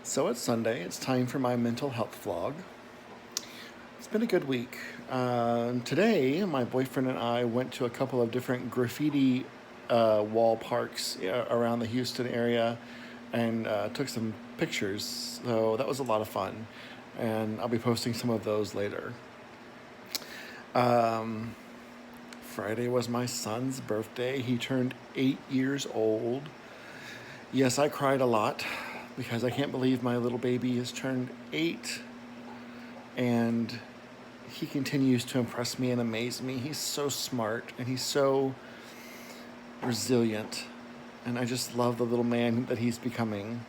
So it's Sunday. It's time for my mental health vlog. It's been a good week. Today, my boyfriend and I went to a couple of different graffiti wall parks around the Houston area and took some pictures. So that was a lot of fun. And I'll be posting some of those later. Um, Friday was my son's birthday. He turned 8 years old. Yes, I cried a lot because I can't believe my little baby has turned 8, and he continues to impress me and amaze me. He's so smart and he's so resilient, and I just love the little man that he's becoming.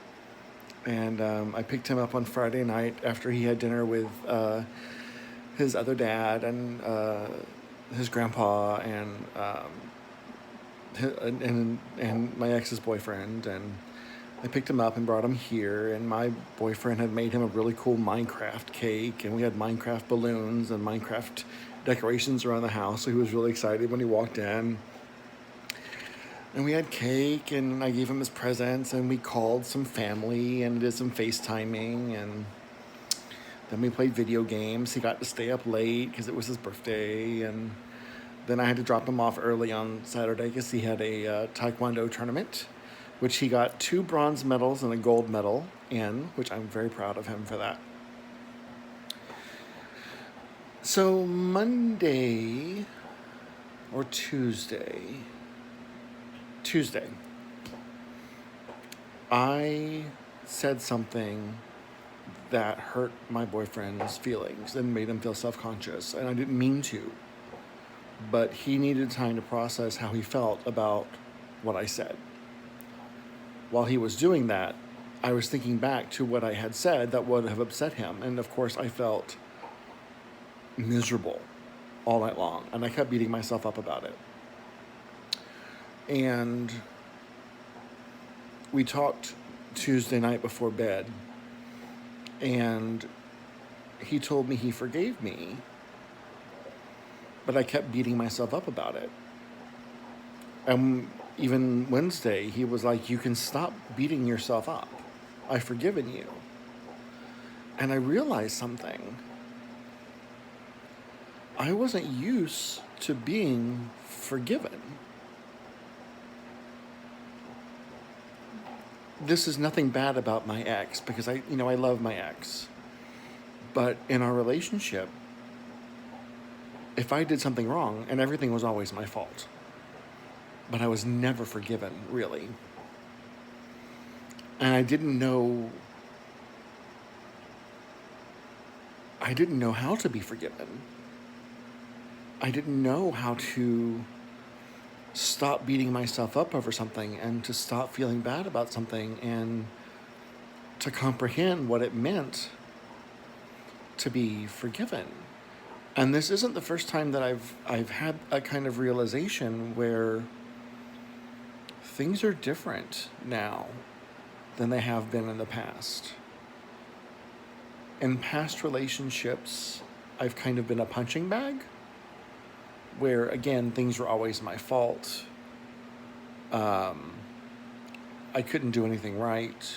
And I picked him up on Friday night after he had dinner with his other dad and his grandpa and my ex's boyfriend, and I picked him up and brought him here, and my boyfriend had made him a really cool Minecraft cake, and we had Minecraft balloons and Minecraft decorations around the house, so he was really excited when he walked in. And we had cake, and I gave him his presents, and we called some family and did some FaceTiming, and then we played video games. He got to stay up late because it was his birthday, and then I had to drop him off early on Saturday because he had a Taekwondo tournament, which he got 2 bronze medals and a gold medal in, which I'm very proud of him for that. So Monday or Tuesday, I said something that hurt my boyfriend's feelings and made him feel self-conscious, and I didn't mean to, but he needed time to process how he felt about what I said. While he was doing that, I was thinking back to what I had said that would have upset him. And of course, I felt miserable all night long. And I kept beating myself up about it. And we talked Tuesday night before bed. And he told me he forgave me. But I kept beating myself up about it. And even Wednesday, he was like, "You can stop beating yourself up. I've forgiven you." And I realized something. I wasn't used to being forgiven. This is nothing bad about my ex, because I love my ex. But in our relationship, if I did something wrong, and everything was always my fault, but I was never forgiven, really. And I didn't know how to be forgiven. I didn't know how to stop beating myself up over something and to stop feeling bad about something and to comprehend what it meant to be forgiven. And this isn't the first time that I've had a kind of realization where things are different now than they have been in the past. In past relationships, I've kind of been a punching bag, where, again, things were always my fault. I couldn't do anything right.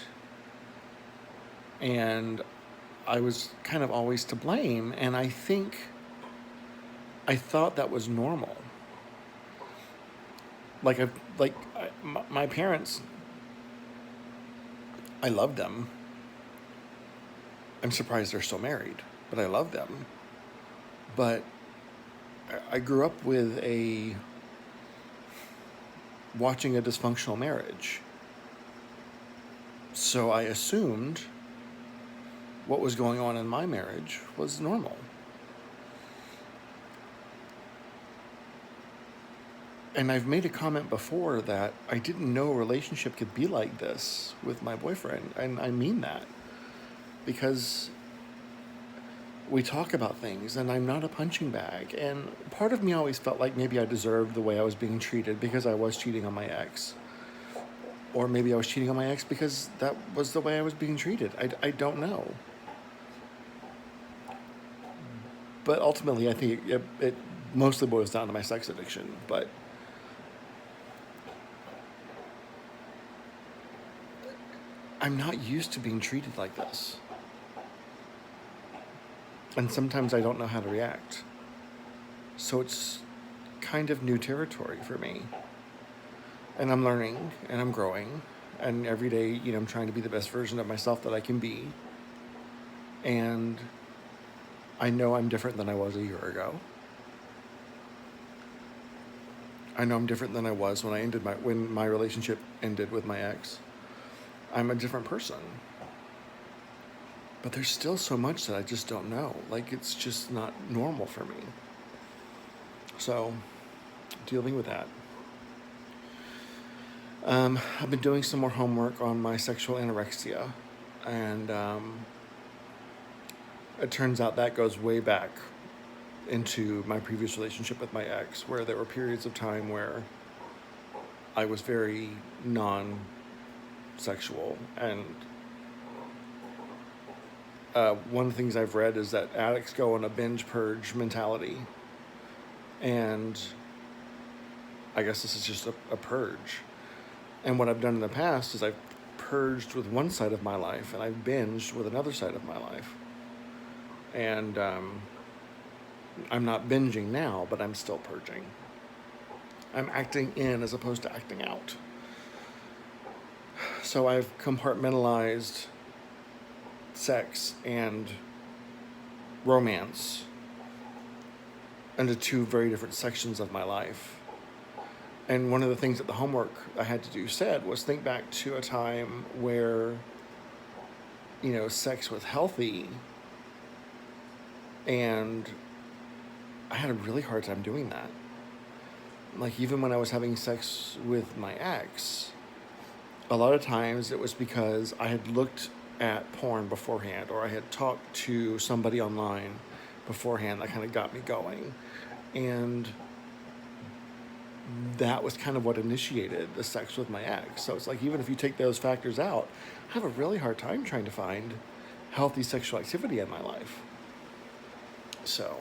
And I was kind of always to blame. And I thought that was normal. My parents, I love them. I'm surprised they're still married, but I love them. But I grew up with watching a dysfunctional marriage. So I assumed what was going on in my marriage was normal. And I've made a comment before that I didn't know a relationship could be like this with my boyfriend. And I mean that. Because we talk about things, and I'm not a punching bag. And part of me always felt like maybe I deserved the way I was being treated because I was cheating on my ex. Or maybe I was cheating on my ex because that was the way I was being treated. I don't know. But ultimately, I think it mostly boils down to my sex addiction. But I'm not used to being treated like this. And sometimes I don't know how to react. So it's kind of new territory for me. And I'm learning and I'm growing. And every day, I'm trying to be the best version of myself that I can be. And I know I'm different than I was a year ago. I know I'm different than I was when my relationship ended with my ex. I'm a different person. But there's still so much that I just don't know. Like, it's just not normal for me. So, dealing with that. I've been doing some more homework on my sexual anorexia. And it turns out that goes way back into my previous relationship with my ex, where there were periods of time where I was very non-sexual. And one of the things I've read is that addicts go on a binge purge mentality. And I guess this is just a purge. And what I've done in the past is I've purged with one side of my life and I've binged with another side of my life. And I'm not binging now, but I'm still purging. I'm acting in as opposed to acting out. So I've compartmentalized sex and romance into two very different sections of my life. And one of the things that the homework I had to do said was think back to a time where, sex was healthy. And I had a really hard time doing that. Like, even when I was having sex with my ex, a lot of times it was because I had looked at porn beforehand, or I had talked to somebody online beforehand that kind of got me going. And that was kind of what initiated the sex with my ex. So it's like, even if you take those factors out, I have a really hard time trying to find healthy sexual activity in my life. So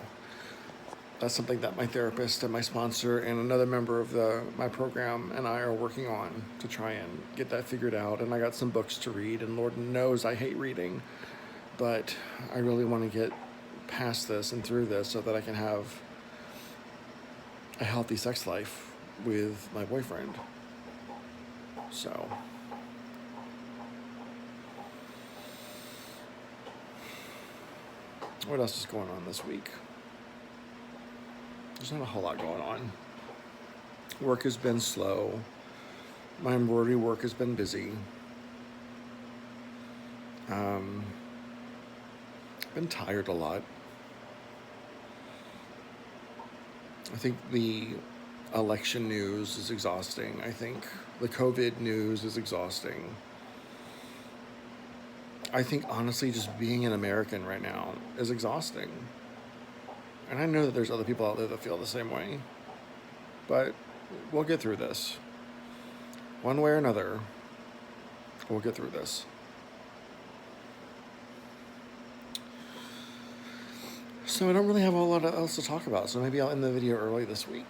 that's something that my therapist and my sponsor and another member of my program and I are working on to try and get that figured out. And I got some books to read, and Lord knows I hate reading, but I really want to get past this and through this so that I can have a healthy sex life with my boyfriend. So what else is going on this week? There's not a whole lot going on. Work has been slow. My embroidery work has been busy. Been tired a lot. I think the election news is exhausting. I think the COVID news is exhausting. I think, honestly, just being an American right now is exhausting. And I know that there's other people out there that feel the same way. But we'll get through this. One way or another, we'll get through this. So I don't really have a whole lot else to talk about, so maybe I'll end the video early this week.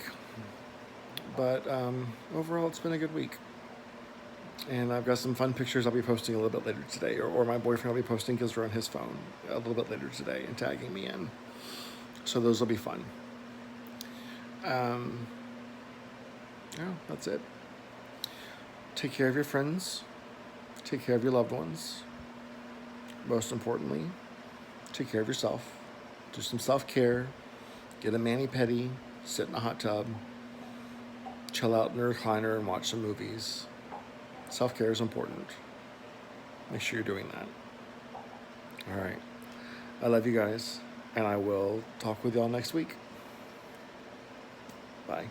But overall, it's been a good week. And I've got some fun pictures I'll be posting a little bit later today, or my boyfriend will be posting because we're on his phone a little bit later today and tagging me in. So those will be fun. Yeah, that's it. Take care of your friends. Take care of your loved ones. Most importantly, take care of yourself. Do some self-care. Get a mani-pedi. Sit in a hot tub. Chill out in a recliner and watch some movies. Self-care is important. Make sure you're doing that. All right. I love you guys, and I will talk with y'all next week. Bye.